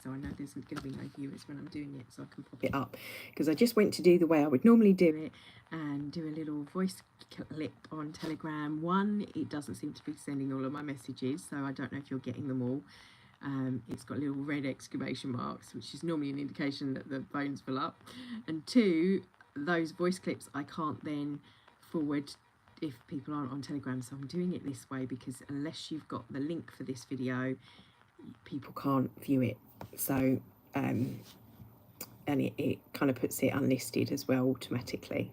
So I know there's going to be no viewers when I'm doing it, so I can pop it up, because I just went to do the way I would normally do it and do a little voice clip on Telegram. One, it doesn't seem to be sending all of my messages, so I don't know if you're getting them all. It's got little red exclamation marks, which is normally an indication that the phone's full up. And two, those voice clips I can't then forward if people aren't on Telegram, so I'm doing it this way, because unless you've got the link for this video, people can't view it. So and it kind of puts it unlisted as well automatically.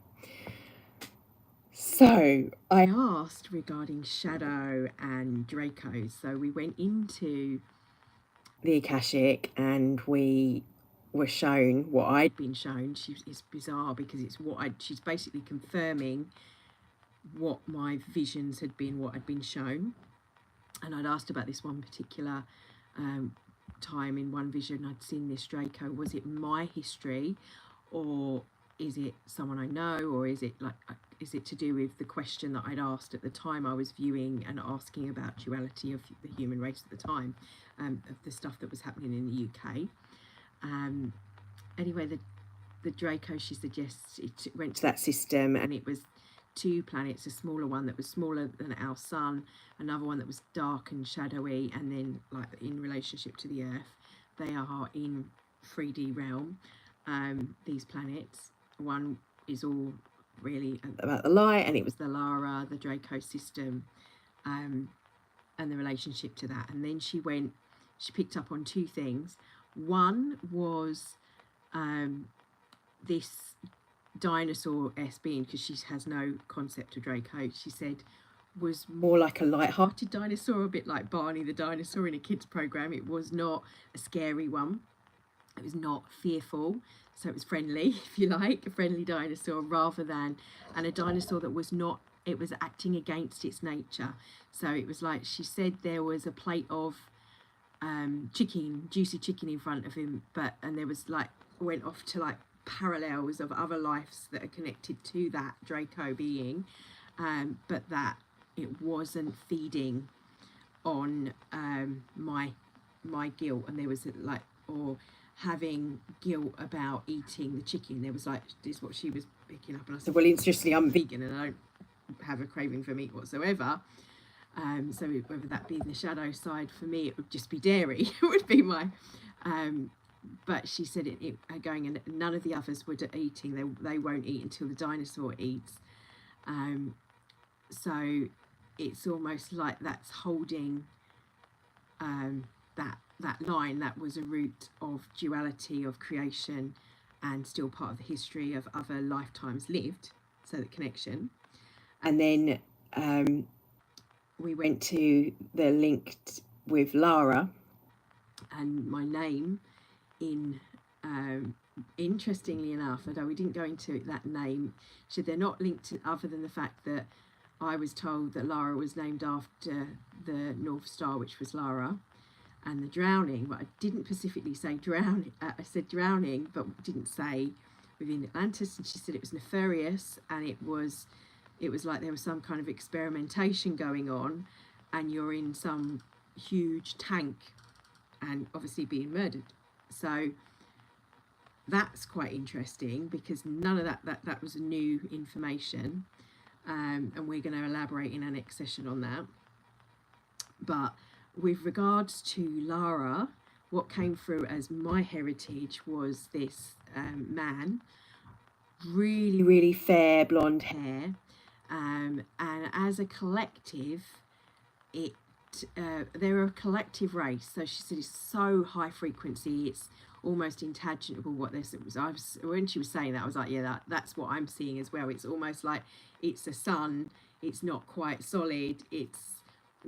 So I asked regarding Shadow and Draco. So we went into the akashic and we were shown what I'd been shown. It's bizarre because it's she's basically confirming what my visions had been, what I'd been shown. And I'd asked about this one particular time in one vision I'd seen this Draco. Was it my history, or is it someone I know, or is it to do with the question that I'd asked at the time I was viewing and asking about duality of the human race at the time, of the stuff that was happening in the UK. Anyway, the Draco, she suggests, it went to that system, and it was 2 planets, a smaller one that was smaller than our sun, another one that was dark and shadowy, and then like in relationship to the Earth. They are in 3D realm, these planets. One is all really about the light, and it was the Lara, the Draco system, and the relationship to that. And then she picked up on 2 things. One was this dinosaur-esque being, because she has no concept of Draco, she said was more like a light-hearted dinosaur, a bit like Barney the dinosaur in a kids program. It was not a scary one, it was not fearful, so it was friendly, if you like, a friendly dinosaur, rather than, and a dinosaur that was not, it was acting against its nature. So it was like, she said there was a plate of chicken, juicy chicken in front of him, and there was like, went off to like parallels of other lives that are connected to that Draco being, but that it wasn't feeding on my guilt, and there was like, or having guilt about eating the chicken. There was like, this is what she was picking up, and I said, well, interestingly, I'm vegan and I don't have a craving for meat whatsoever. So whether that be the shadow side, for me it would just be dairy. It would be my but she said it going, and none of the others were eating. They won't eat until the dinosaur eats. So it's almost like that's holding that line that was a root of duality, of creation, and still part of the history of other lifetimes lived, so the connection. And then we went to the link with Lara, and my name in interestingly enough, although we didn't go into that name, so they're not linked to, other than the fact that I was told that Lara was named after the North Star, which was Lara, and the drowning, but I didn't specifically say drowning. I said drowning, but didn't say within Atlantis. And she said it was nefarious, and it was like there was some kind of experimentation going on, and you're in some huge tank and obviously being murdered. So that's quite interesting, because none of that was new information, and we're going to elaborate in our next session on that. But with regards to Lara, what came through as my heritage was this man, really, really fair blonde hair, and as a collective, they're a collective race. So she said it's so high frequency, it's almost intangible what this was. When she was saying that, I was like, yeah, that's what I'm seeing as well. It's almost like it's a sun, it's not quite solid,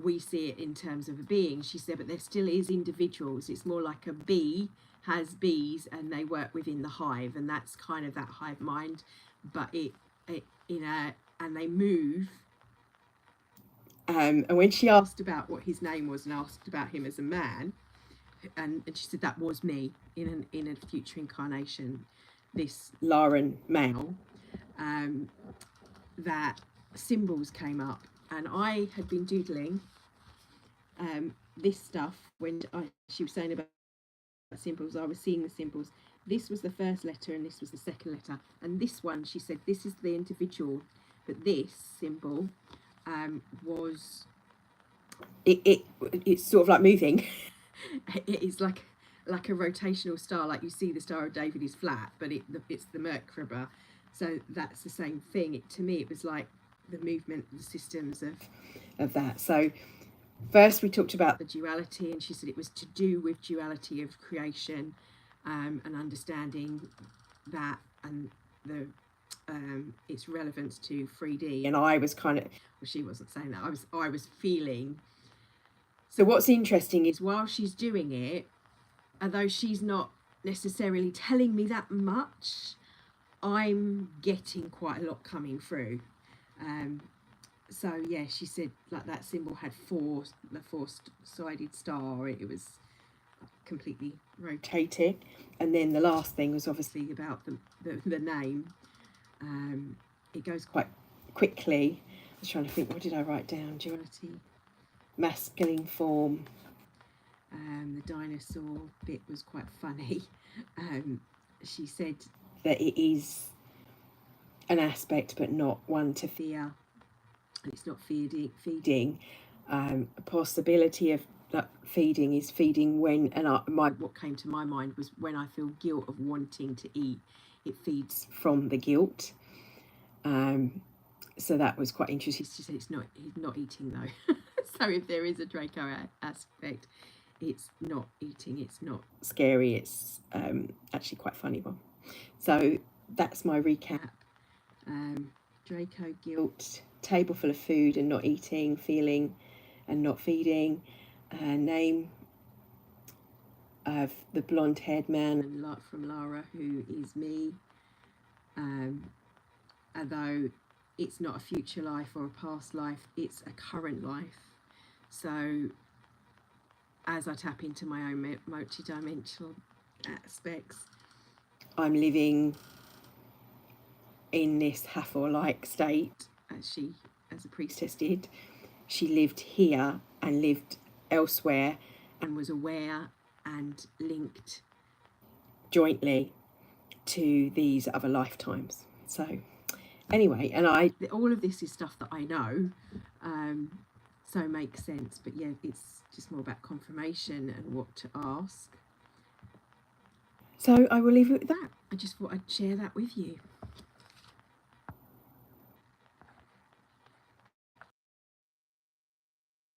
we see it in terms of a being. She said, but there still is individuals. It's more like a bee has bees and they work within the hive, and that's kind of that hive mind, but and they move. And when she asked about what his name was and asked about him as a man, and she said that was me in a future incarnation, this Lauren male, that symbols came up, and I had been doodling this stuff when she was saying about symbols, I was seeing the symbols. This was the first letter and this was the second letter. And this one, she said, this is the individual, but this symbol was, it's sort of like moving. It's like a rotational star, like you see the Star of David is flat, but it's the Merkaba. So that's the same thing. To me, it was like the movement, the systems of that. So first we talked about the duality, and she said it was to do with duality of creation, and understanding that and the its relevance to 3D. And I was kind of, well, she wasn't saying that, I was feeling. So what's interesting is while she's doing it, although she's not necessarily telling me that much, I'm getting quite a lot coming through. So yeah, she said like that symbol had the four-sided star. It was completely rotating. And then the last thing was obviously about the name. It goes quite quickly. I was trying to think, what did I write down? Duality, masculine form. The dinosaur bit was quite funny. She said that it is an aspect but not one to fear. It's not feeding. A possibility of that feeding is feeding when, and what came to my mind was when I feel guilt of wanting to eat, it feeds from the guilt. So that was quite interesting. She said he's not eating though. So if there is a Draco aspect, it's not eating, it's not scary, it's actually quite funny one. So that's my recap. Draco, guilt, table full of food and not eating, feeling and not feeding, name of the blonde-haired man and from Lara, who is me, although it's not a future life or a past life, it's a current life. So as I tap into my own multi-dimensional aspects, I'm living in this Hathor-like state, as a priestess did. She lived here and lived elsewhere and was aware and linked jointly to these other lifetimes. So anyway, and all of this is stuff that I know, so it makes sense. But yeah, it's just more about confirmation and what to ask. So I will leave it with that. I just thought I'd share that with you.